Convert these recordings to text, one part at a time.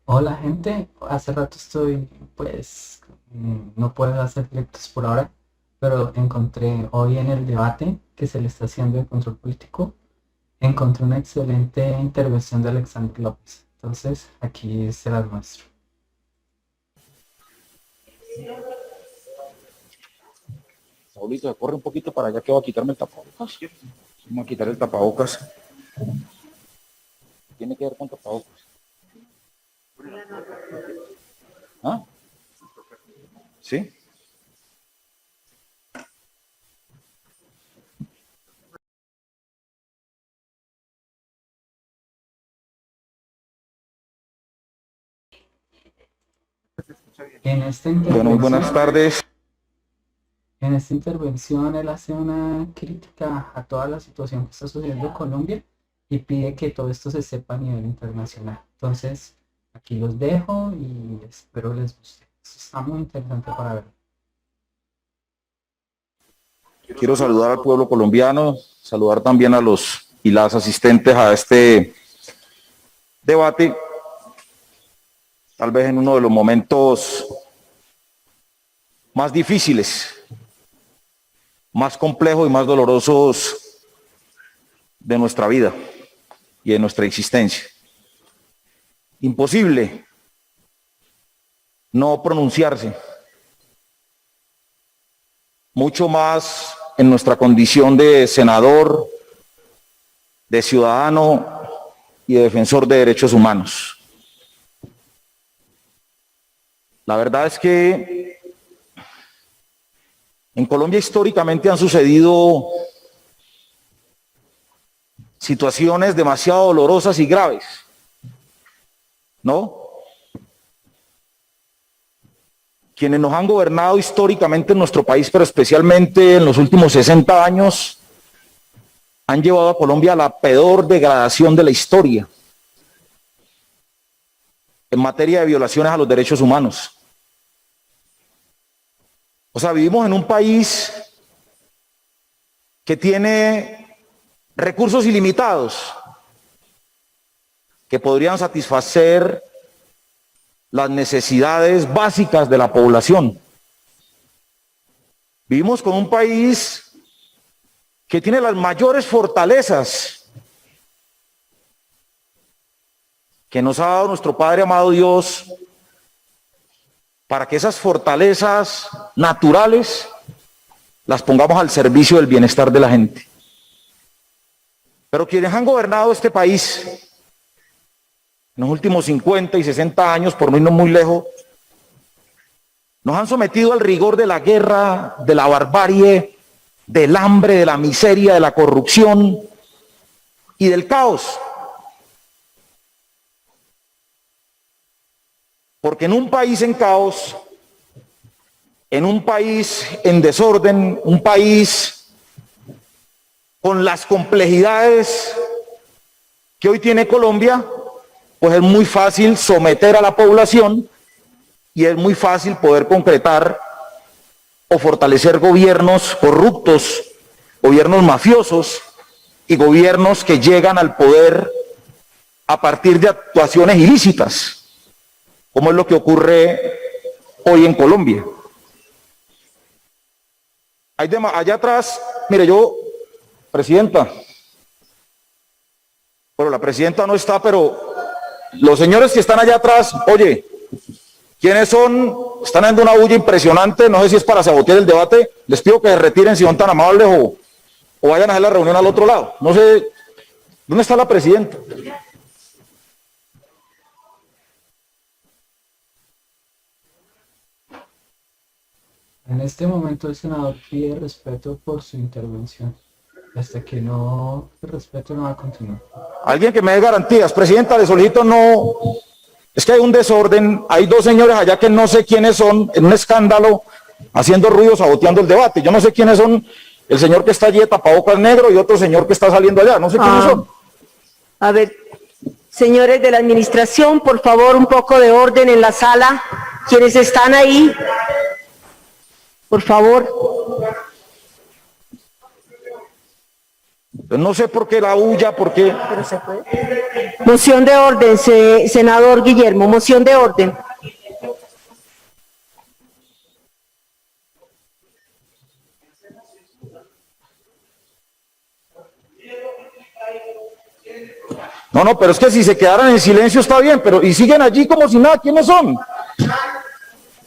Hola gente, hace rato estoy, pues, no puedo hacer directos por ahora, pero encontré hoy en el debate que se le está haciendo de control político, encontré una excelente intervención de Alexander López. Entonces, aquí se las muestro. Saulito, corre un poquito para allá que voy a quitarme el tapabocas. Vamos a quitar el tapabocas. Tiene que ver con tapabocas. ¿Ah? ¿Sí? En esta Bueno, muy buenas intervención, tardes. en esta intervención él hace una crítica a toda la situación que está sucediendo en Colombia y pide que todo esto se sepa a nivel internacional. Entonces, aquí los dejo y espero les guste. Esto está muy interesante para ver. Quiero saludar al pueblo colombiano, saludar también a los y las asistentes a este debate, tal vez en uno de los momentos más difíciles, más complejos y más dolorosos de nuestra vida y de nuestra existencia. Imposible no pronunciarse, mucho más en nuestra condición de senador, de ciudadano y de defensor de derechos humanos. La verdad es que en Colombia históricamente han sucedido situaciones demasiado dolorosas y graves, ¿no? Quienes nos han gobernado históricamente en nuestro país, pero especialmente en los últimos 60 años, han llevado a Colombia a la peor degradación de la historia en materia de violaciones a los derechos humanos. O sea, vivimos en un país que tiene recursos ilimitados que podrían satisfacer las necesidades básicas de la población. Vivimos con un país que tiene las mayores fortalezas que nos ha dado nuestro Padre amado Dios para que esas fortalezas naturales las pongamos al servicio del bienestar de la gente. Pero quienes han gobernado este país en los últimos 50 y 60 años, por no irnos muy lejos, nos han sometido al rigor de la guerra, de la barbarie, del hambre, de la miseria, de la corrupción y del caos. Porque en un país en caos, en un país en desorden, un país con las complejidades que hoy tiene Colombia, pues es muy fácil someter a la población y es muy fácil poder concretar o fortalecer gobiernos corruptos, gobiernos mafiosos y gobiernos que llegan al poder a partir de actuaciones ilícitas, como es lo que ocurre hoy en Colombia. Allá atrás, mire, presidenta, bueno, la presidenta no está, pero los señores que están allá atrás, oye, ¿quiénes son? Están dando una bulla impresionante, no sé si es para sabotear el debate, les pido que se retiren si son tan amables o vayan a hacer la reunión al otro lado. No sé, ¿dónde está la presidenta? En este momento el senador pide respeto por su intervención. Hasta que no el respeto no va a continuar. Alguien que me dé garantías. Presidenta, le solicito no. Es que hay un desorden, hay dos señores allá que no sé quiénes son, en un escándalo, haciendo ruido, saboteando el debate. Yo no sé quiénes son, el señor que está allí de tapabocas negro y otro señor que está saliendo allá, no sé quiénes son. A ver, señores de la administración, por favor, un poco de orden en la sala. Quienes están ahí, por favor. No sé por qué la huya, por qué. Pero se puede. Moción de orden, senador Guillermo, moción de orden. No, pero es que si se quedaran en silencio está bien, pero y siguen allí como si nada. ¿Quiénes son?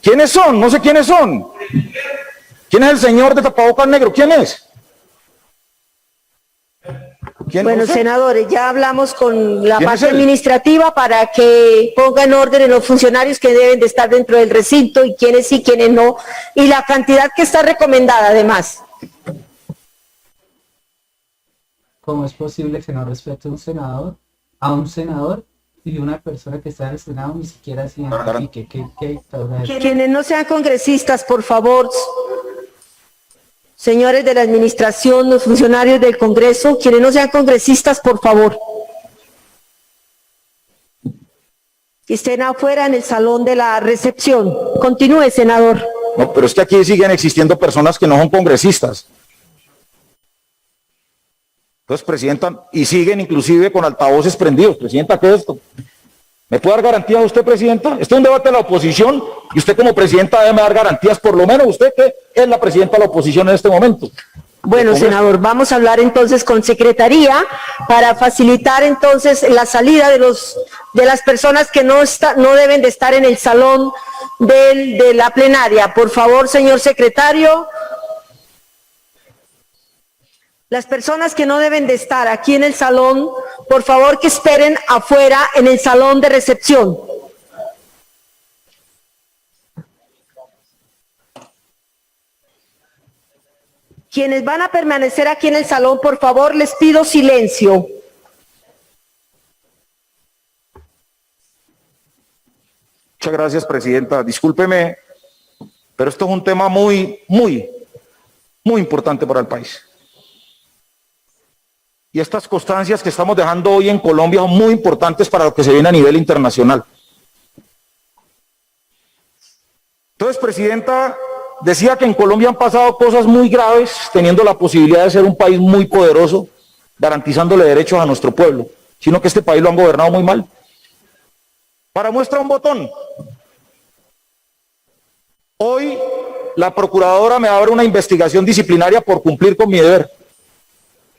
¿Quiénes son? No sé quiénes son. ¿Quién es el señor de tapabocas negro? ¿Quién es? Bueno, no sé. senadores, ya hablamos con la ¿Quién parte es él? administrativa para que pongan orden en los funcionarios que deben de estar dentro del recinto y quiénes sí, quiénes no, y la cantidad que está recomendada además. ¿Cómo es posible que no respete a un senador y una persona que está en el Senado ni siquiera se identifique? ¿Qué dictadura es? Quienes no sean congresistas, por favor, señores de la administración, los funcionarios del Congreso, quienes no sean congresistas, por favor, que estén afuera en el salón de la recepción. Continúe, senador. No, pero es que aquí siguen existiendo personas que no son congresistas. Entonces, presidenta, y siguen inclusive con altavoces prendidos. Presidenta, ¿qué es esto? ¿Me puede dar garantías a usted, presidenta? Este es un debate de la oposición y usted como presidenta debe dar garantías, por lo menos usted que es la presidenta de la oposición en este momento. Bueno, senador, vamos a hablar entonces con Secretaría para facilitar entonces la salida de las personas que no deben de estar en el salón de la plenaria. Por favor, señor secretario. Las personas que no deben de estar aquí en el salón, por favor que esperen afuera en el salón de recepción. Quienes van a permanecer aquí en el salón, por favor, les pido silencio. Muchas gracias, presidenta. Discúlpeme, pero esto es un tema muy importante para el país. Y estas constancias que estamos dejando hoy en Colombia son muy importantes para lo que se viene a nivel internacional. Entonces, presidenta, decía que en Colombia han pasado cosas muy graves, teniendo la posibilidad de ser un país muy poderoso, garantizándole derechos a nuestro pueblo, sino que este país lo han gobernado muy mal. Para muestra un botón. Hoy la procuradora me abre una investigación disciplinaria por cumplir con mi deber.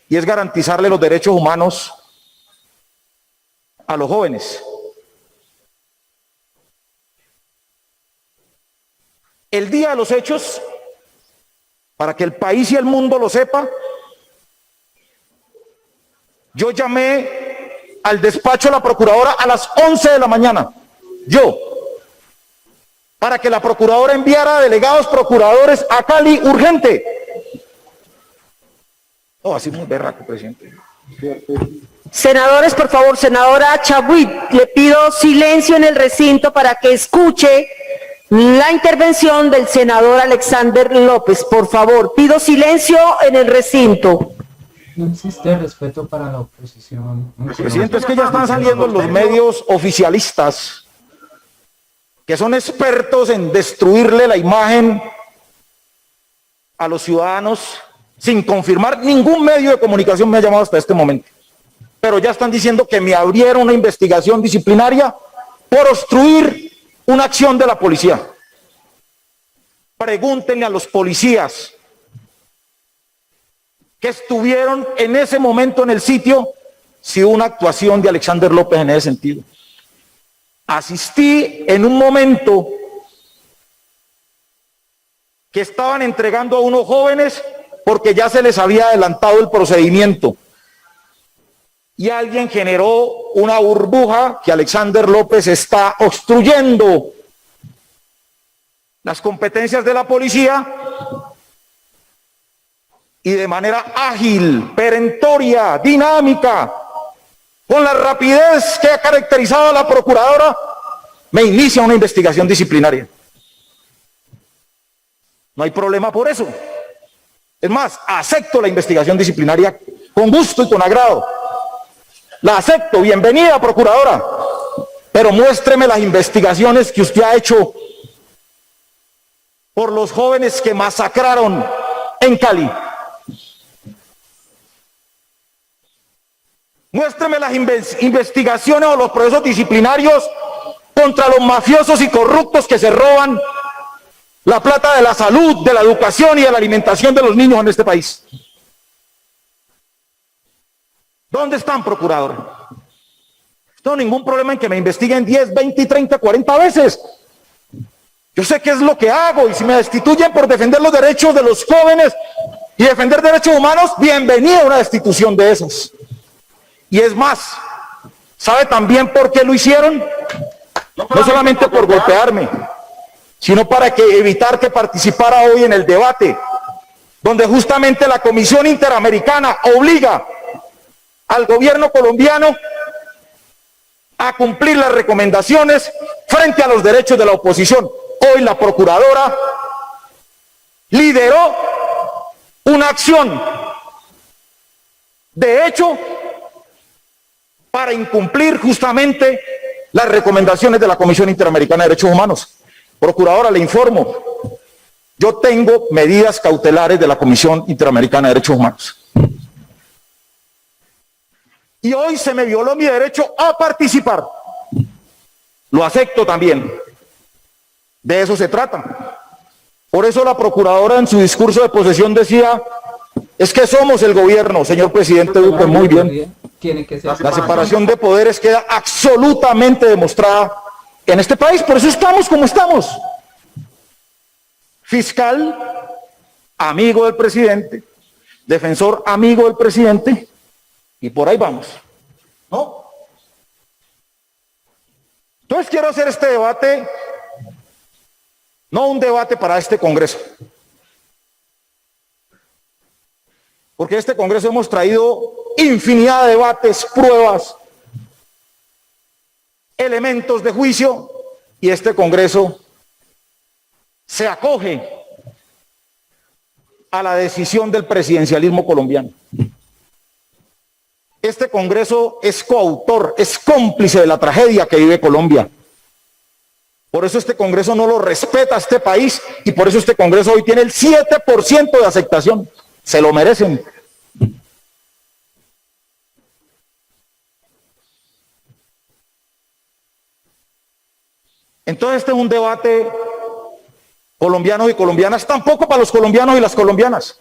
Y es garantizarle los derechos humanos a los jóvenes. El día de los hechos, para que el país y el mundo lo sepa, yo llamé al despacho de la procuradora a las 11 de la mañana, para que la procuradora enviara delegados procuradores a Cali urgente. Oh, así muy berraco, presidente. Senadores, por favor, senadora Chabuit, le pido silencio en el recinto para que escuche la intervención del senador Alexander López. Por favor, pido silencio en el recinto. No existe respeto para la oposición. Presidente, es que ya están saliendo los medios oficialistas que son expertos en destruirle la imagen a los ciudadanos sin confirmar. Ningún medio de comunicación me ha llamado hasta este momento, pero ya están diciendo que me abrieron una investigación disciplinaria por obstruir una acción de la policía. Pregúntenle a los policías que estuvieron en ese momento en el sitio si hubo una actuación de Alexander López en ese sentido. Asistí en un momento que estaban entregando a unos jóvenes porque ya se les había adelantado el procedimiento. Y alguien generó una burbuja que Alexander López está obstruyendo las competencias de la policía y de manera ágil, perentoria, dinámica, con la rapidez que ha caracterizado a la procuradora, me inicia una investigación disciplinaria. No hay problema por eso. Es más, acepto la investigación disciplinaria con gusto y con agrado. La acepto, bienvenida, procuradora. Pero muéstreme las investigaciones que usted ha hecho por los jóvenes que masacraron en Cali. Muéstreme las investigaciones o los procesos disciplinarios contra los mafiosos y corruptos que se roban la plata de la salud, de la educación y de la alimentación de los niños en este país. ¿Dónde están, procurador? No tengo ningún problema en que me investiguen 10, 20, 30, 40 veces. Yo sé qué es lo que hago, y si me destituyen por defender los derechos de los jóvenes y defender derechos humanos, bienvenida a una destitución de esas. Y es más, ¿sabe también por qué lo hicieron? No solamente por golpearme, sino para evitar que participara hoy en el debate, donde justamente la Comisión Interamericana obliga al gobierno colombiano a cumplir las recomendaciones frente a los derechos de la oposición. Hoy la procuradora lideró una acción de hecho para incumplir justamente las recomendaciones de la Comisión Interamericana de Derechos Humanos. Procuradora, le informo, yo tengo medidas cautelares de la Comisión Interamericana de Derechos Humanos. Y hoy se me violó mi derecho a participar. Lo acepto también. De eso se trata. Por eso la procuradora en su discurso de posesión decía, es que somos el gobierno, señor presidente Duque, muy bien. Tiene que ser La separación de poderes queda absolutamente demostrada en este país, por eso estamos como estamos. Fiscal, amigo del presidente, defensor, amigo del presidente, y por ahí vamos, ¿no? Entonces quiero hacer este debate, no un debate para este Congreso, porque este Congreso hemos traído infinidad de debates, pruebas, elementos de juicio, y este Congreso se acoge a la decisión del presidencialismo colombiano. Este Congreso es coautor, es cómplice de la tragedia que vive Colombia. Por eso este Congreso no lo respeta a este país, y por eso este Congreso hoy tiene el 7% de aceptación. Se lo merecen. Entonces este es un debate colombianos y colombianas, tampoco para los colombianos y las colombianas,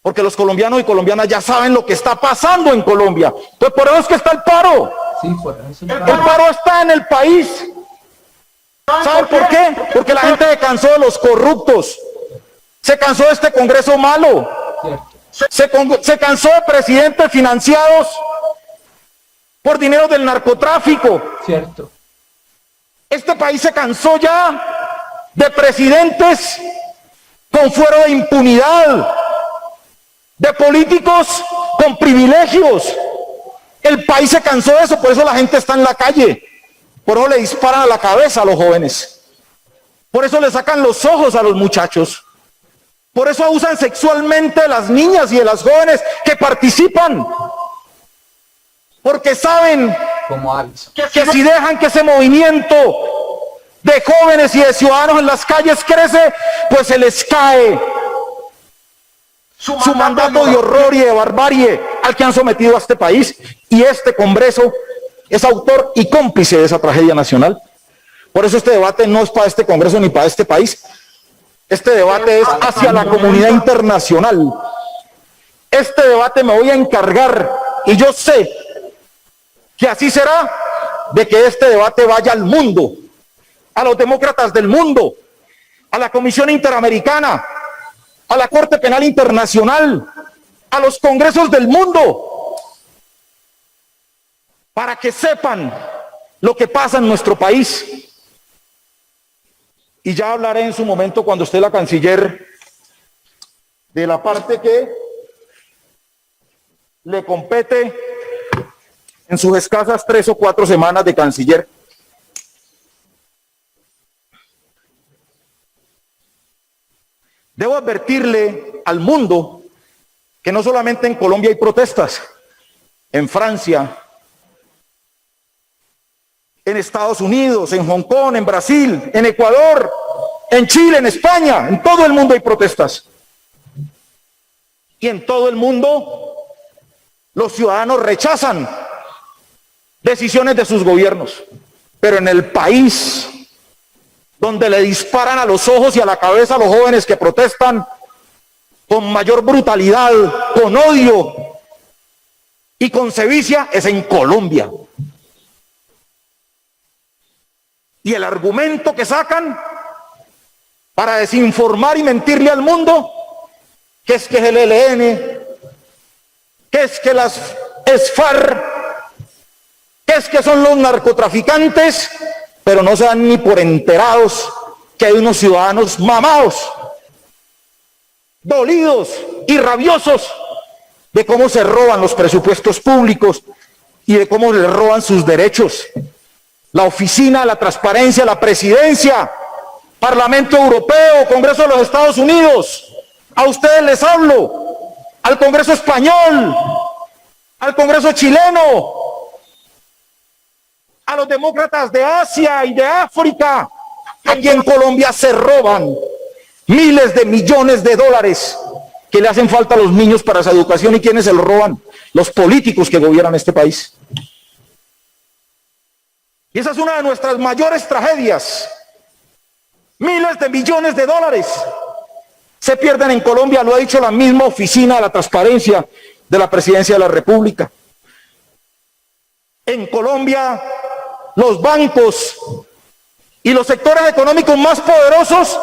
porque los colombianos y colombianas ya saben lo que está pasando en Colombia. Entonces por eso es que está el paro. Sí, por eso El paro está en el país. ¿Saben por qué? Porque la gente se cansó de los corruptos, se cansó de este Congreso malo, se cansó de presidentes financiados por dinero del narcotráfico. Cierto. Este país se cansó ya de presidentes con fuero de impunidad, de políticos con privilegios. El país se cansó de eso, por eso la gente está en la calle, por eso le disparan a la cabeza a los jóvenes, por eso le sacan los ojos a los muchachos, por eso abusan sexualmente de las niñas y de las jóvenes que participan, porque saben Como Alison. que si dejan que ese movimiento de jóvenes y de ciudadanos en las calles crece, pues se les cae su mandato de horror y de barbarie al que han sometido a este país, y este Congreso es autor y cómplice de esa tragedia nacional. Por eso este debate no es para este Congreso ni para este país. Este debate es hacia la comunidad internacional. Este debate me voy a encargar, y yo sé que así será, de que este debate vaya al mundo, a los demócratas del mundo, a la Comisión Interamericana, a la Corte Penal Internacional, a los congresos del mundo, para que sepan lo que pasa en nuestro país. Y ya hablaré en su momento, cuando esté la canciller, de la parte que le compete en sus escasas 3 o 4 semanas de canciller. Debo advertirle al mundo que no solamente en Colombia hay protestas, en Francia, en Estados Unidos, en Hong Kong, en Brasil, en Ecuador, en Chile, en España, en todo el mundo hay protestas. Y en todo el mundo Los ciudadanos rechazan decisiones de sus gobiernos, pero en el país donde le disparan a los ojos y a la cabeza a los jóvenes que protestan con mayor brutalidad, con odio y con sevicia, es en Colombia. Y el argumento que sacan para desinformar y mentirle al mundo, que es el ELN, que es que las FARC, que es que son los narcotraficantes, pero no se dan ni por enterados que hay unos ciudadanos mamados, dolidos y rabiosos de cómo se roban los presupuestos públicos y de cómo les roban sus derechos. La oficina, la transparencia, la presidencia, Parlamento Europeo, Congreso de los Estados Unidos, a ustedes les hablo, al Congreso español, al Congreso chileno, a los demócratas de Asia y de África. Aquí en Colombia se roban miles de millones de dólares que le hacen falta a los niños para esa educación. ¿Y quiénes se lo roban? Los políticos que gobiernan este país. Y esa es una de nuestras mayores tragedias. Miles de millones de dólares se pierden en Colombia, lo ha dicho la misma oficina de la transparencia de la Presidencia de la República. En Colombia, los bancos y los sectores económicos más poderosos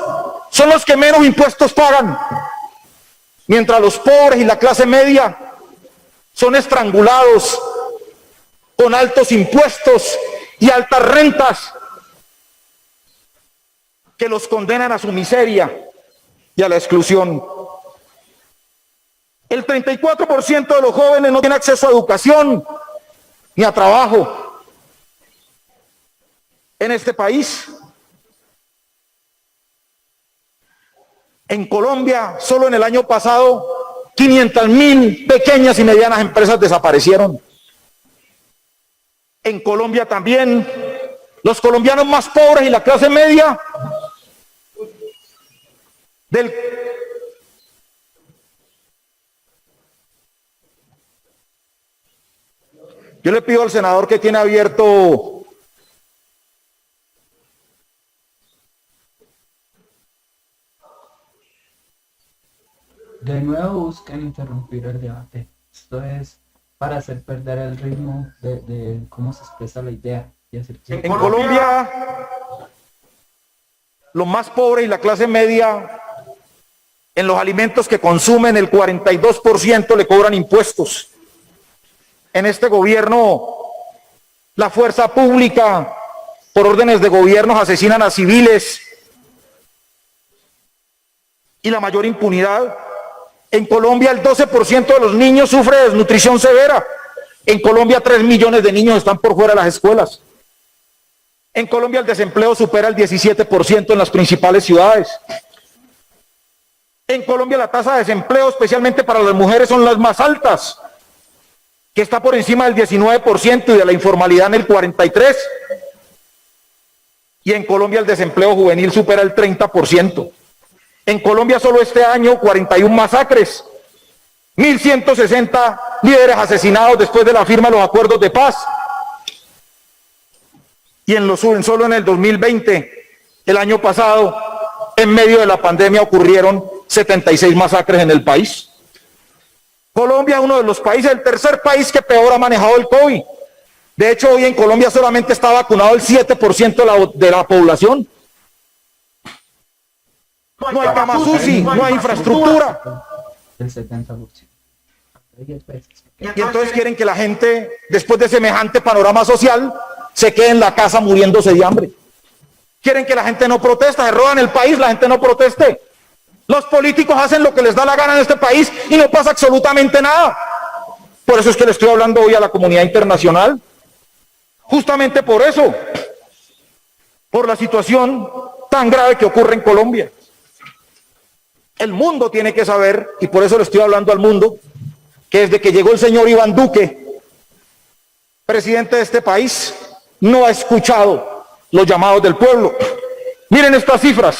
son los que menos impuestos pagan, mientras los pobres y la clase media son estrangulados con altos impuestos y altas rentas que los condenan a su miseria y a la exclusión. El 34% de los jóvenes no tiene acceso a educación ni a trabajo en este país. En Colombia, solo en el año pasado, 500.000 pequeñas y medianas empresas desaparecieron. En Colombia también, los colombianos más pobres y la clase media Yo le pido al senador que tiene abierto de nuevo buscan interrumpir el debate. Esto es para hacer perder el ritmo de cómo se expresa la idea. Y hacer que... En Colombia, los más pobres y la clase media, en los alimentos que consumen, el 42% le cobran impuestos. En este gobierno, la fuerza pública, por órdenes de gobiernos, asesinan a civiles. Y la mayor impunidad. En Colombia, el 12% de los niños sufre de desnutrición severa. En Colombia, 3 millones de niños están por fuera de las escuelas. En Colombia, el desempleo supera el 17% en las principales ciudades. En Colombia, la tasa de desempleo, especialmente para las mujeres, son las más altas, que está por encima del 19% y de la informalidad en el 43%. Y en Colombia, el desempleo juvenil supera el 30%. En Colombia solo este año 41 masacres, 1.160 líderes asesinados después de la firma de los acuerdos de paz. Y solo en el 2020, el año pasado, en medio de la pandemia ocurrieron 76 masacres en el país. Colombia es uno de los países, el tercer país que peor ha manejado el COVID. De hecho, hoy en Colombia solamente está vacunado el 7% de la población. No hay camas UCI, no hay infraestructura. El 70%. Y entonces quieren que la gente, después de semejante panorama social, se quede en la casa muriéndose de hambre. Quieren que la gente no proteste, se roban el país, la gente no proteste. Los políticos hacen lo que les da la gana en este país y no pasa absolutamente nada. Por eso es que le estoy hablando hoy a la comunidad internacional. Justamente por eso. Por la situación tan grave que ocurre en Colombia. El mundo tiene que saber, y por eso le estoy hablando al mundo, que desde que llegó el señor Iván Duque, presidente de este país, no ha escuchado los llamados del pueblo. Miren estas cifras.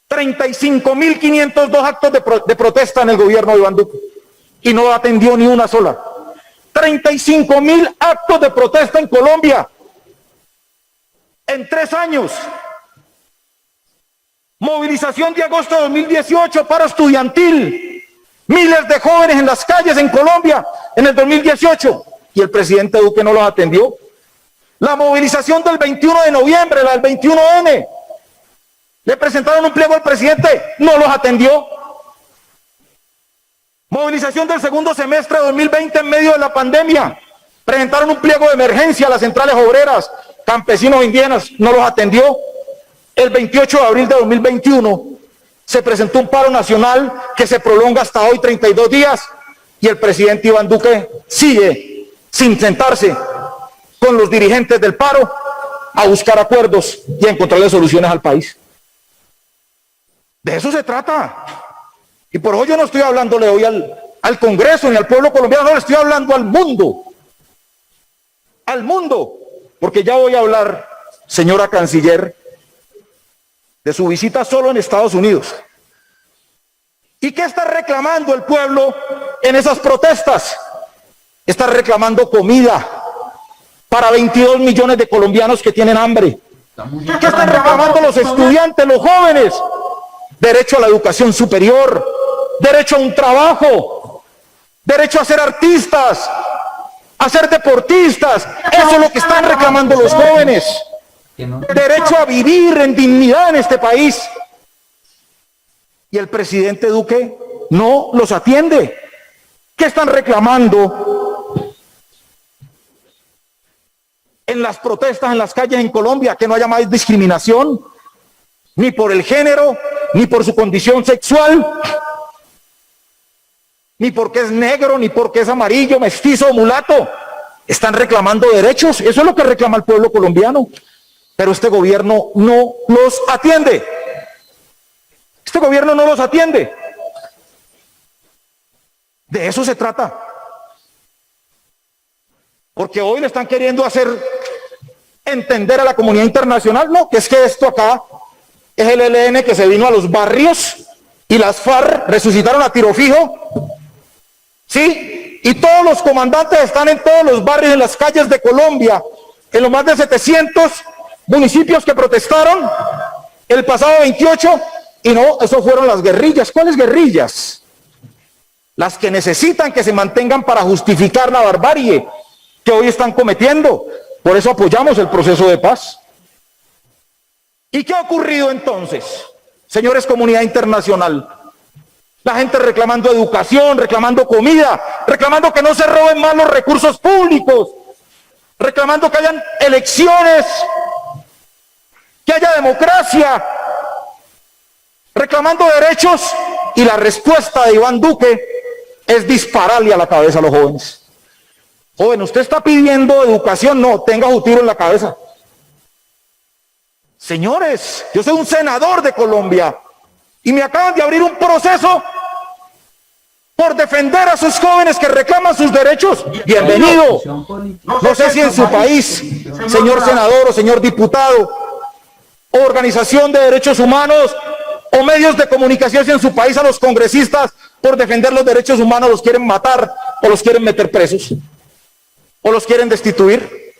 35.502 actos de protesta en el gobierno de Iván Duque. y no atendió ni una sola. 35.000 actos de protesta en Colombia en 3 años. Movilización de agosto de 2018, paro estudiantil, miles de jóvenes en las calles en Colombia en el 2018, y el presidente Duque no los atendió. La movilización del 21 de noviembre, la del 21N, le presentaron un pliego al presidente, no los atendió. Movilización del segundo semestre de 2020 en medio de la pandemia, presentaron un pliego de emergencia a las centrales obreras, campesinos indígenas, no los atendió. El 28 de abril de 2021 se presentó un paro nacional que se prolonga hasta hoy 32 días y el presidente Iván Duque sigue sin sentarse con los dirigentes del paro a buscar acuerdos y a encontrarle soluciones al país. De eso se trata. Y por eso yo no estoy hablándole hoy al Congreso ni al pueblo colombiano, no, le estoy hablando al mundo. Al mundo. Porque ya voy a hablar, señora canciller, de su visita solo en Estados Unidos. ¿Y qué está reclamando el pueblo en esas protestas? Está reclamando comida para 22 millones de colombianos que tienen hambre. ¿Qué están reclamando los estudiantes, los jóvenes? Derecho a la educación superior, derecho a un trabajo, derecho a ser artistas, a ser deportistas. Eso es lo que están reclamando los jóvenes. Derecho a vivir en dignidad en este país. Y el presidente Duque no los atiende. ¿Qué están reclamando en las protestas en las calles en Colombia? Que no haya más discriminación, ni por el género, ni por su condición sexual, ni porque es negro, ni porque es amarillo, mestizo o mulato. Están reclamando derechos. Eso es lo que reclama el pueblo colombiano. Pero este gobierno no los atiende. Este gobierno no los atiende. De eso se trata. Porque hoy le están queriendo hacer entender a la comunidad internacional, no, que es que esto acá es el ELN que se vino a los barrios y las FARC resucitaron a tiro fijo. ¿Sí? Y todos los comandantes están en todos los barrios, en las calles de Colombia, en los más de 700 municipios que protestaron el pasado 28, y no, eso fueron las guerrillas. ¿Cuáles guerrillas? Las que necesitan que se mantengan para justificar la barbarie que hoy están cometiendo. Por eso apoyamos el proceso de paz. ¿Y qué ha ocurrido entonces, señores comunidad internacional? La gente reclamando educación, reclamando comida, reclamando que no se roben más los recursos públicos, reclamando que hayan elecciones, que haya democracia, reclamando derechos, y la respuesta de Iván Duque es dispararle a la cabeza a los jóvenes. Joven, usted está pidiendo educación, no, tenga su tiro en la cabeza. Señores, yo soy un senador de Colombia y me acaban de abrir un proceso por defender a sus jóvenes que reclaman sus derechos. Bienvenido. No sé si en su país, señor senador o señor diputado, o organización de derechos humanos o medios de comunicación, si en su país a los congresistas por defender los derechos humanos los quieren matar o los quieren meter presos o los quieren destituir.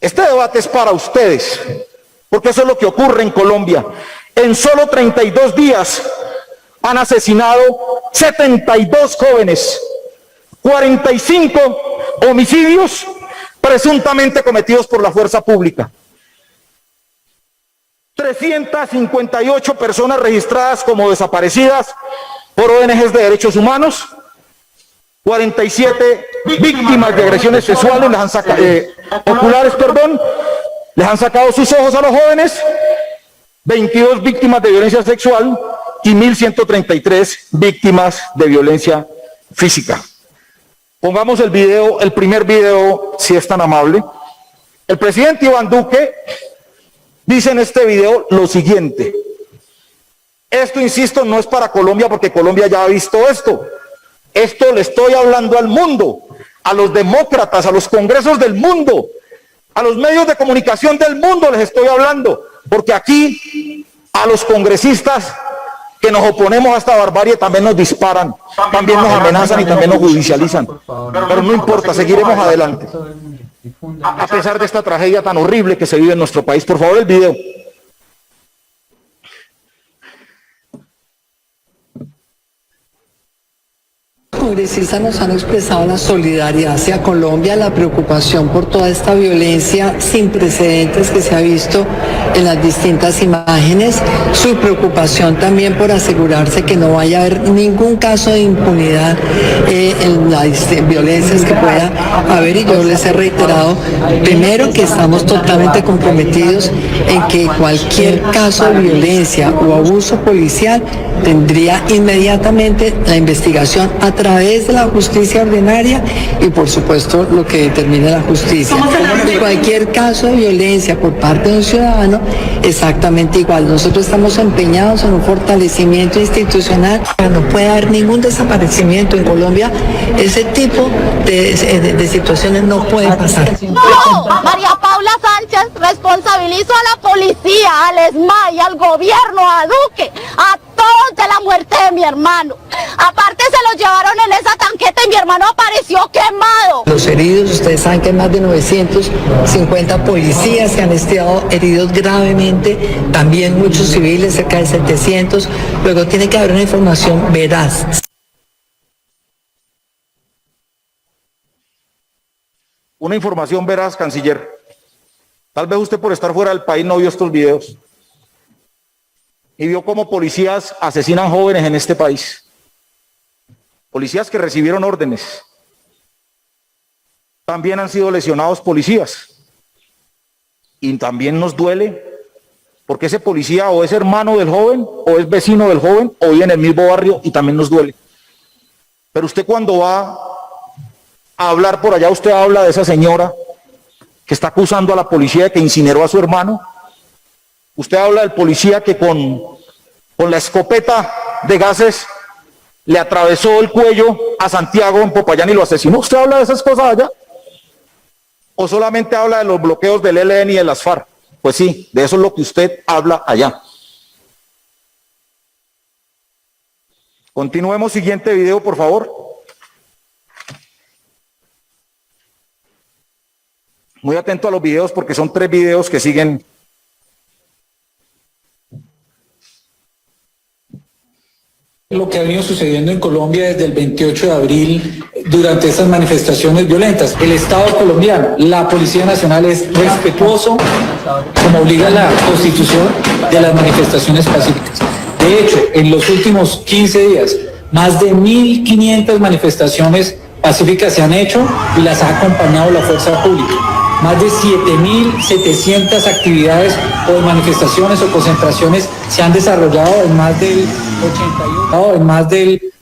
Este debate es para ustedes, porque eso es lo que ocurre en Colombia. En solo 32 días han asesinado 72 jóvenes, 45 homicidios presuntamente cometidos por la fuerza pública, 358 personas registradas como desaparecidas por ONGs de derechos humanos, 47 víctimas de agresiones sexuales oculares, les han sacado sus ojos a los jóvenes, 22 víctimas de violencia sexual y 1.133 víctimas de violencia física. Pongamos el video, el primer video, si es tan amable. El presidente Iván Duque dice en este video lo siguiente. Esto, insisto, no es para Colombia, porque Colombia ya ha visto esto. Esto le estoy hablando al mundo, a los demócratas, a los congresos del mundo, a los medios de comunicación del mundo les estoy hablando, porque aquí a los congresistas que nos oponemos a esta barbarie también nos disparan, también nos amenazan y también nos judicializan. Pero no importa, seguiremos adelante. A pesar de esta tragedia tan horrible que se vive en nuestro país. Por favor, el video. Congresistas nos han expresado la solidaridad hacia Colombia, la preocupación por toda esta violencia sin precedentes que se ha visto en las distintas imágenes, su preocupación también por asegurarse que no vaya a haber ningún caso de impunidad en las violencias que pueda haber, y yo les he reiterado primero que estamos totalmente comprometidos en que cualquier caso de violencia o abuso policial tendría inmediatamente la investigación a través de la justicia ordinaria y por supuesto lo que determine la justicia. Y cualquier caso de violencia por parte de un ciudadano, exactamente igual. Nosotros estamos empeñados en un fortalecimiento institucional. No puede haber ningún desaparecimiento en Colombia. Ese tipo de situaciones no puede pasar. No, María Paula Sánchez responsabilizó a la policía, al ESMAD, al gobierno, a Duque, a todos de la muerte de mi hermano. Aparte se los llevaron en esa tanqueta y mi hermano apareció quemado. Los heridos, ustedes saben que hay más de 950 policías que han estado heridos gravemente, también muchos civiles, cerca de 700. Luego tiene que haber una información veraz. Una información veraz, canciller. Tal vez usted por estar fuera del país no vio estos videos y vio cómo policías asesinan jóvenes en este país. Policías que recibieron órdenes. También han sido lesionados policías. Y también nos duele porque ese policía o es hermano del joven o es vecino del joven o vive en el mismo barrio y también nos duele. Pero usted cuando va a hablar por allá, usted habla de esa señora que está acusando a la policía de que incineró a su hermano. Usted habla del policía que con la escopeta de gases le atravesó el cuello a Santiago en Popayán y lo asesinó. ¿Usted habla de esas cosas allá? ¿O solamente habla de los bloqueos del ELN y de las FARC? Pues sí, de eso es lo que usted habla allá. Continuemos, siguiente video, por favor. Muy atento a los videos porque son 3 videos que siguen. Lo que ha venido sucediendo en Colombia desde el 28 de abril durante estas manifestaciones violentas. El Estado colombiano, la Policía Nacional es respetuoso, como obliga la Constitución, de las manifestaciones pacíficas. De hecho, en los últimos 15 días, más de 1.500 manifestaciones pacíficas se han hecho y las ha acompañado la fuerza pública. Más de 7.700 actividades o manifestaciones o concentraciones se han desarrollado en más del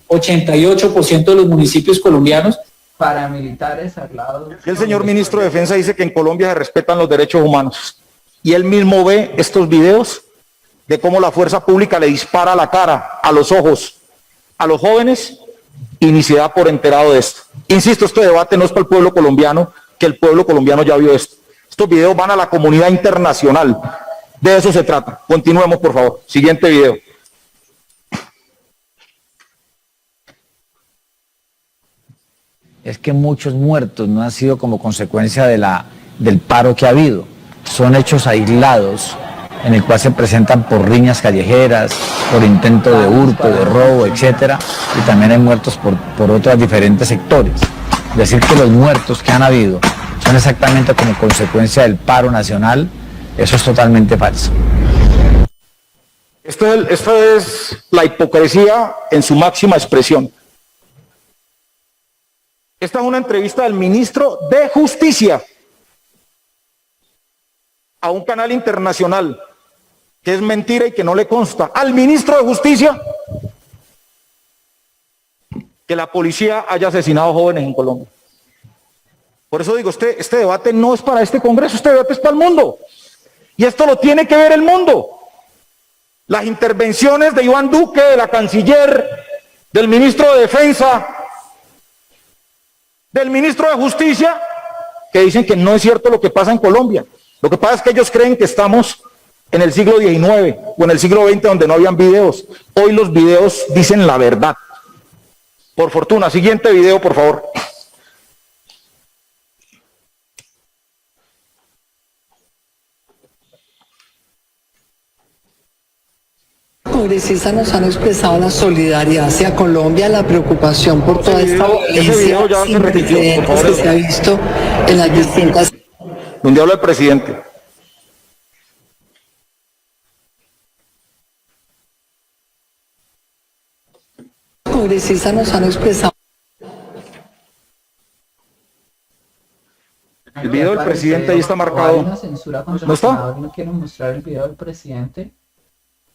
88% de los municipios colombianos. Paramilitares al lado. El señor ministro de Defensa dice que en Colombia se respetan los derechos humanos. Y él mismo ve estos videos de cómo la fuerza pública le dispara a la cara, a los ojos, a los jóvenes y ni se da por enterado de esto. Insisto, este debate no es para el pueblo colombiano, que el pueblo colombiano ya vio esto. Estos videos van a la comunidad internacional. De eso se trata. Continuemos, por favor. Siguiente video. Es que muchos muertos no han sido como consecuencia del paro que ha habido. Son hechos aislados en el cual se presentan por riñas callejeras, por intento de hurto, de robo, etcétera, y también hay muertos por otros diferentes sectores. Decir que los muertos que han habido son exactamente como consecuencia del paro nacional, eso es totalmente falso. Esto es la hipocresía en su máxima expresión. Esta es una entrevista del ministro de Justicia a un canal internacional, que es mentira y que no le consta al ministro de Justicia que la policía haya asesinado jóvenes en Colombia. Por eso digo, este debate no es para este Congreso, este debate es para el mundo. Y esto lo tiene que ver el mundo. Las intervenciones de Iván Duque, de la canciller, del ministro de Defensa, del ministro de Justicia, que dicen que no es cierto lo que pasa en Colombia. Lo que pasa es que ellos creen que estamos en el siglo XIX o en el siglo XX donde no habían videos. Hoy los videos dicen la verdad. Por fortuna. Siguiente video, por favor. Congresistas nos han expresado la solidaridad hacia Colombia, la preocupación por toda esta video ya violencia se sin repitió, por precedentes favor. que se ha visto en las distintas. Donde habla el presidente. Congresistas nos han expresado. El video del presidente ahí está marcado. ¿Hay una censura contra ¿No el está? senador y no quieren mostrar el video del presidente?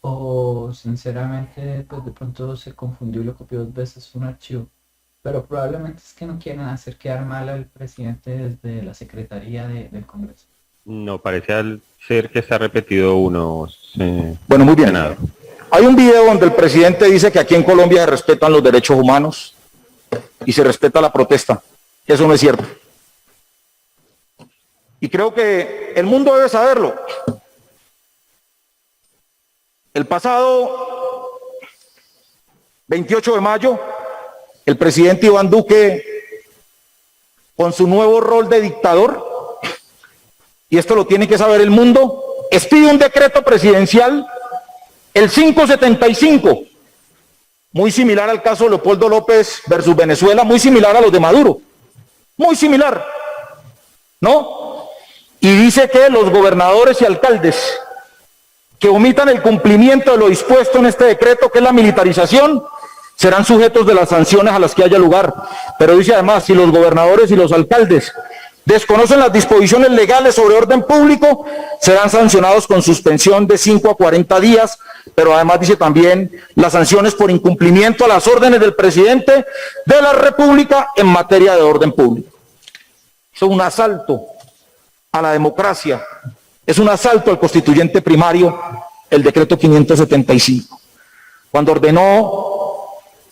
O sinceramente, pues de pronto se confundió y lo copió 2 veces un archivo. Pero probablemente es que no quieren hacer quedar mal al presidente desde la Secretaría del Congreso. No, parece ser que está repetido uno. Bueno, muy bien. Senador. Hay un video donde el presidente dice que aquí en Colombia se respetan los derechos humanos y se respeta la protesta. Eso no es cierto. Y creo que el mundo debe saberlo. El pasado 28 de mayo, el presidente Iván Duque, con su nuevo rol de dictador, y esto lo tiene que saber el mundo, expide un decreto presidencial, el 575, muy similar al caso de Leopoldo López versus Venezuela, muy similar a los de Maduro, muy similar, ¿no? Y dice que los gobernadores y alcaldes que omitan el cumplimiento de lo dispuesto en este decreto, que es la militarización, serán sujetos de las sanciones a las que haya lugar. Pero dice además, si los gobernadores y los alcaldes desconocen las disposiciones legales sobre orden público, serán sancionados con suspensión de 5 a 40 días, pero además dice también las sanciones por incumplimiento a las órdenes del presidente de la República en materia de orden público. Es un asalto a la democracia, es un asalto al constituyente primario, el decreto 575, cuando ordenó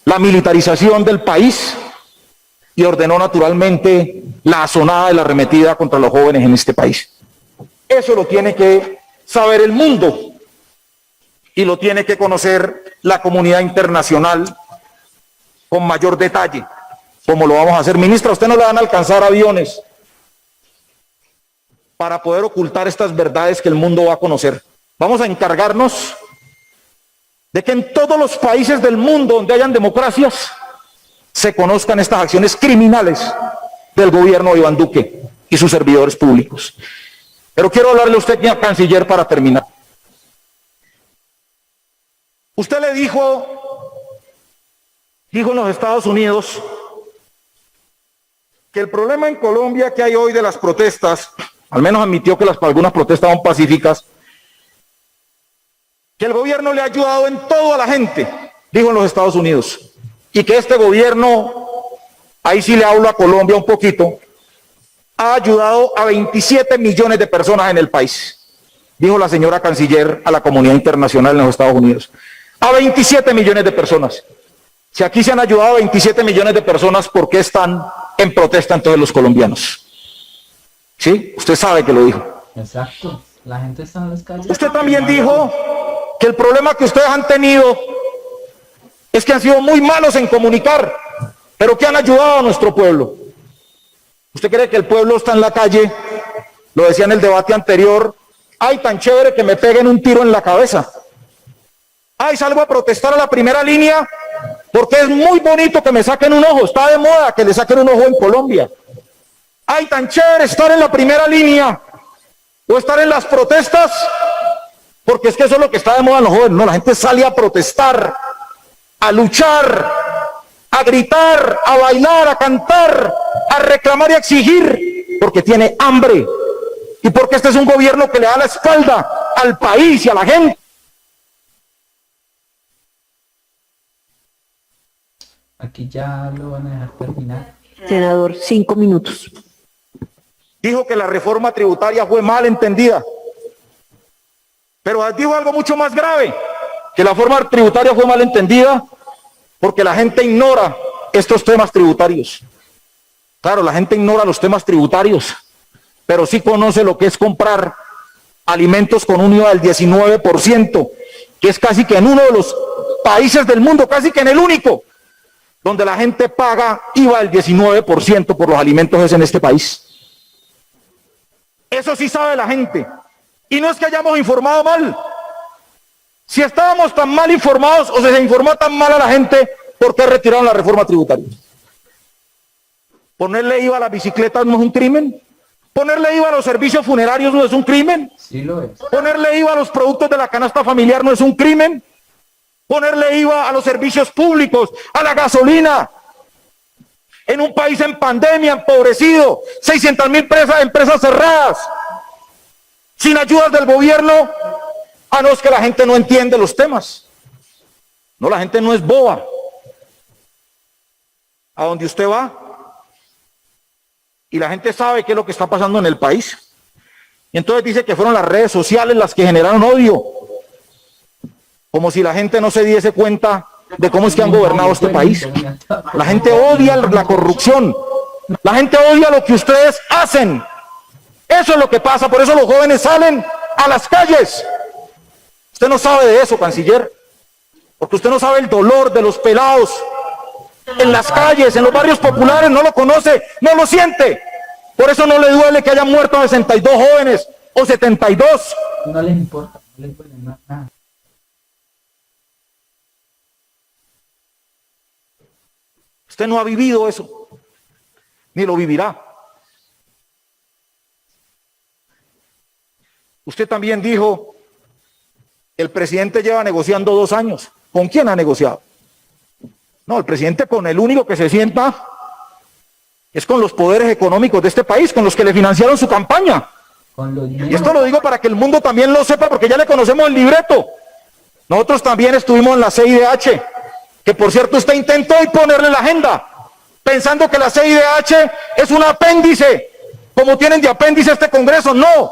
la militarización del país y ordenó naturalmente la azonada y la arremetida contra los jóvenes en este país. Eso lo tiene que saber el mundo y lo tiene que conocer la comunidad internacional con mayor detalle, como lo vamos a hacer. Ministra, a usted no le van a alcanzar aviones para poder ocultar estas verdades que el mundo va a conocer. Vamos a encargarnos de que en todos los países del mundo donde hayan democracias se conozcan estas acciones criminales del gobierno de Iván Duque y sus servidores públicos. Pero quiero hablarle a usted, señor canciller, para terminar. Usted le dijo en los Estados Unidos que el problema en Colombia que hay hoy de las protestas, al menos admitió que algunas protestas son pacíficas, que el gobierno le ha ayudado en todo a la gente, dijo en los Estados Unidos, y que este gobierno, ahí sí le hablo a Colombia un poquito, ha ayudado a 27 millones de personas en el país, dijo la señora canciller a la comunidad internacional en los Estados Unidos. A 27 millones de personas. Si aquí se han ayudado a 27 millones de personas, ¿por qué están en protesta entonces los colombianos? ¿Sí? Usted sabe que lo dijo. Exacto. La gente está en las calles. Usted también dijo que el problema que ustedes han tenido es que han sido muy malos en comunicar, pero que han ayudado a nuestro pueblo. ¿Usted cree que el pueblo está en la calle? Lo decía en el debate anterior. Ay, tan chévere que me peguen un tiro en la cabeza. Ay, salgo a protestar a la primera línea porque es muy bonito que me saquen un ojo. Está de moda que le saquen un ojo en Colombia. Ay, tan chévere estar en la primera línea o estar en las protestas, porque es que eso es lo que está de moda en los jóvenes. No, la gente sale a protestar, a luchar, a gritar, a bailar, a cantar, a reclamar y a exigir, porque tiene hambre y porque este es un gobierno que le da la espalda al país y a la gente. Aquí ya lo van a dejar terminar. Senador, 5 minutos. Dijo que la reforma tributaria fue mal entendida, pero dijo algo mucho más grave, que la reforma tributaria fue mal entendida porque la gente ignora estos temas tributarios. Claro, la gente ignora los temas tributarios, pero sí conoce lo que es comprar alimentos con un IVA del 19%, que es casi que en uno de los países del mundo, casi que en el único, donde la gente paga IVA del 19% por los alimentos es en este país. Eso sí sabe la gente. Y no es que hayamos informado mal. Si estábamos tan mal informados o se informó tan mal a la gente, ¿por qué retiraron la reforma tributaria? ¿Ponerle IVA a las bicicletas no es un crimen? ¿Ponerle IVA a los servicios funerarios no es un crimen? Sí lo es. ¿Ponerle IVA a los productos de la canasta familiar no es un crimen? ¿Ponerle IVA a los servicios públicos, a la gasolina? En un país en pandemia, empobrecido, 600.000 empresas cerradas, sin ayudas del gobierno. Ah, no, es que la gente no entiende los temas. No, la gente no es boba. A donde usted va, y la gente sabe qué es lo que está pasando en el país. Y entonces dice que fueron las redes sociales las que generaron odio. Como si la gente no se diese cuenta de cómo es que han gobernado este país. La gente odia la corrupción. La gente odia lo que ustedes hacen. Eso es lo que pasa. Por eso los jóvenes salen a las calles. Usted no sabe de eso, canciller. Porque usted no sabe el dolor de los pelados en las calles, en los barrios populares. No lo conoce, no lo siente. Por eso no le duele que hayan muerto 62 jóvenes o 72. No les importa, no les duele nada. Usted no ha vivido eso, ni lo vivirá. Usted también dijo, el presidente lleva negociando 2 años. ¿Con quién ha negociado? No, el presidente con el único que se sienta es con los poderes económicos de este país, con los que le financiaron su campaña. Y esto lo digo para que el mundo también lo sepa, porque ya le conocemos el libreto. Nosotros también estuvimos en la CIDH, que por cierto usted intentó ponerle la agenda, pensando que la CIDH es un apéndice, como tienen de apéndice este Congreso. No,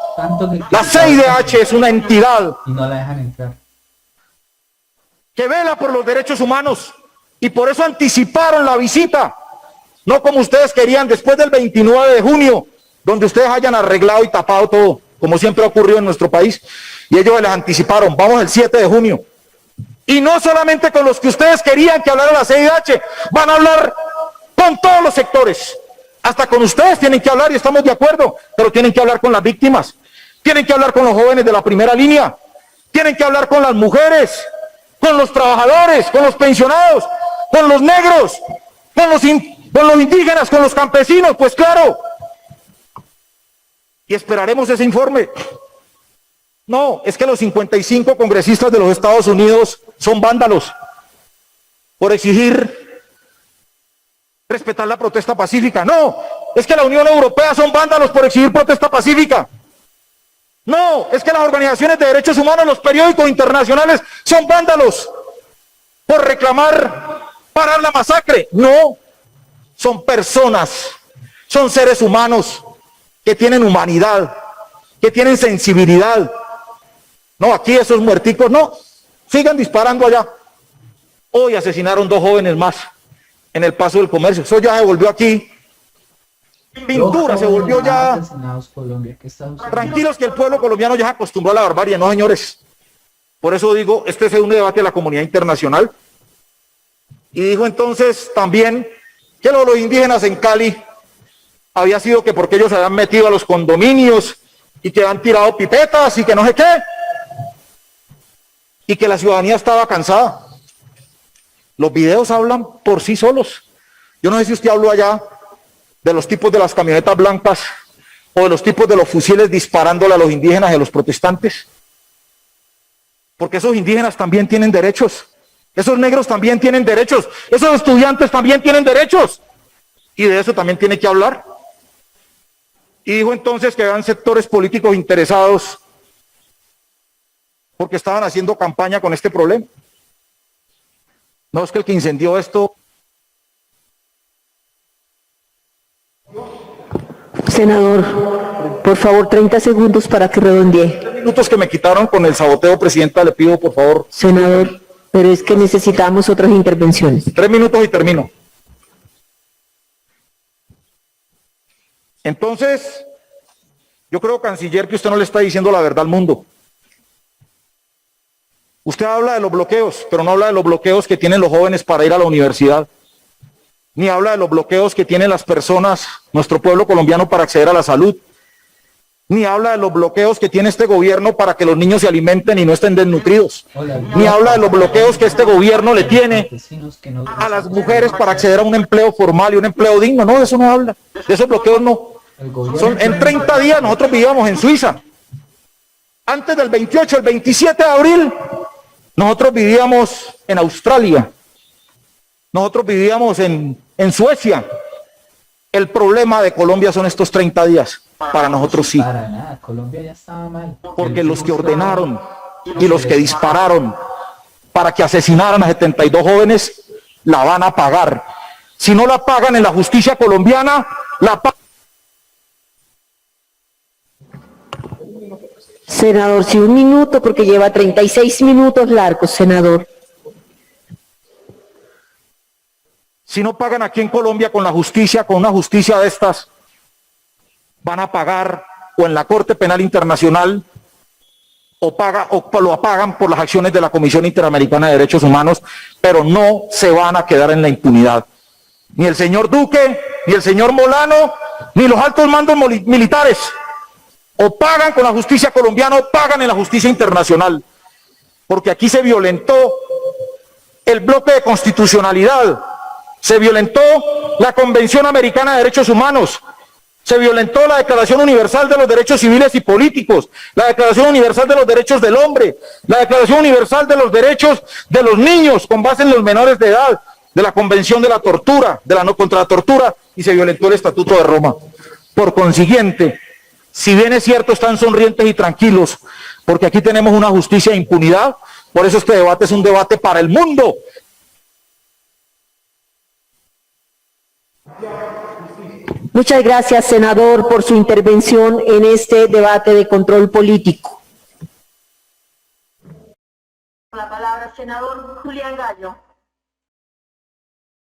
la CIDH es una entidad y no la dejan entrar, que vela por los derechos humanos, y por eso anticiparon la visita, no como ustedes querían después del 29 de junio, donde ustedes hayan arreglado y tapado todo, como siempre ha ocurrido en nuestro país, y ellos les anticiparon, vamos el 7 de junio. Y no solamente con los que ustedes querían que hablara la CIDH, van a hablar con todos los sectores. Hasta con ustedes tienen que hablar y estamos de acuerdo, pero tienen que hablar con las víctimas, tienen que hablar con los jóvenes de la primera línea, tienen que hablar con las mujeres, con los trabajadores, con los pensionados, con los negros, con los indígenas, con los campesinos, pues claro. Y esperaremos ese informe. No, es que los 55 congresistas de los Estados Unidos son vándalos por exigir respetar la protesta pacífica. No, es que la Unión Europea son vándalos por exigir protesta pacífica. No, es que las organizaciones de derechos humanos, los periódicos internacionales son vándalos por reclamar parar la masacre. No, son personas, son seres humanos que tienen humanidad, que tienen sensibilidad. No, aquí esos muerticos no, sigan disparando allá. Hoy asesinaron 2 jóvenes más en el Paso del Comercio. Eso ya se volvió aquí pintura, se volvió ya. Tranquilos que el pueblo colombiano ya se acostumbró a la barbarie, no señores. Por eso digo, este es un debate de la comunidad internacional. Y dijo entonces también que los indígenas en Cali había sido que porque ellos se habían metido a los condominios y que han tirado pipetas y que no sé qué. Y que la ciudadanía estaba cansada. Los videos hablan por sí solos. Yo no sé si usted habló allá de los tipos de las camionetas blancas o de los tipos de los fusiles disparándole a los indígenas y a los protestantes. Porque esos indígenas también tienen derechos. Esos negros también tienen derechos. Esos estudiantes también tienen derechos. Y de eso también tiene que hablar. Y dijo entonces que eran sectores políticos interesados porque estaban haciendo campaña con este problema. No, es que el que incendió esto... Senador, por favor, 30 segundos para que redondee. 3 minutos que me quitaron con el saboteo, presidenta, le pido por favor. Senador, pero es que necesitamos otras intervenciones. 3 minutos y termino. Entonces, Yo creo, canciller, que usted no le está diciendo la verdad al mundo. Usted habla de los bloqueos, pero no habla de los bloqueos que tienen los jóvenes para ir a la universidad, ni habla de los bloqueos que tienen las personas, nuestro pueblo colombiano, para acceder a la salud, ni habla de los bloqueos que tiene este gobierno para que los niños se alimenten y no estén desnutridos, ni habla de los bloqueos que este gobierno le tiene a las mujeres para acceder a un empleo formal y un empleo digno. No, de eso no habla, de esos bloqueos no. En 30 días nosotros vivíamos en Suiza. Antes del 28, el 27 de abril, nosotros vivíamos en Australia. Nosotros vivíamos en Suecia. El problema de Colombia son estos 30 días. Para nosotros sí. Para nada, Colombia ya estaba mal. Porque los que ordenaron y los que dispararon para que asesinaran a 72 jóvenes, la van a pagar. Si no la pagan en la justicia colombiana, la pagan. Senador, sí, un minuto, porque lleva 36 minutos largos, senador. Si no pagan aquí en Colombia con la justicia, con una justicia de estas, van a pagar o en la Corte Penal Internacional o lo pagan por las acciones de la Comisión Interamericana de Derechos Humanos, pero no se van a quedar en la impunidad. Ni el señor Duque, ni el señor Molano, ni los altos mandos militares. O pagan con la justicia colombiana o pagan en la justicia internacional. Porque aquí se violentó el bloque de constitucionalidad, se violentó la Convención Americana de Derechos Humanos, se violentó la Declaración Universal de los Derechos Civiles y Políticos, la Declaración Universal de los Derechos del Hombre, la Declaración Universal de los Derechos de los Niños con base en los menores de edad, de la Convención de la Tortura, de la no contra la tortura, y se violentó el Estatuto de Roma. Por consiguiente, si bien es cierto, están sonrientes y tranquilos, porque aquí tenemos una justicia de impunidad, por eso este debate es un debate para el mundo. Muchas gracias, senador, por su intervención en este debate de control político. La palabra, senador Julián Gallo.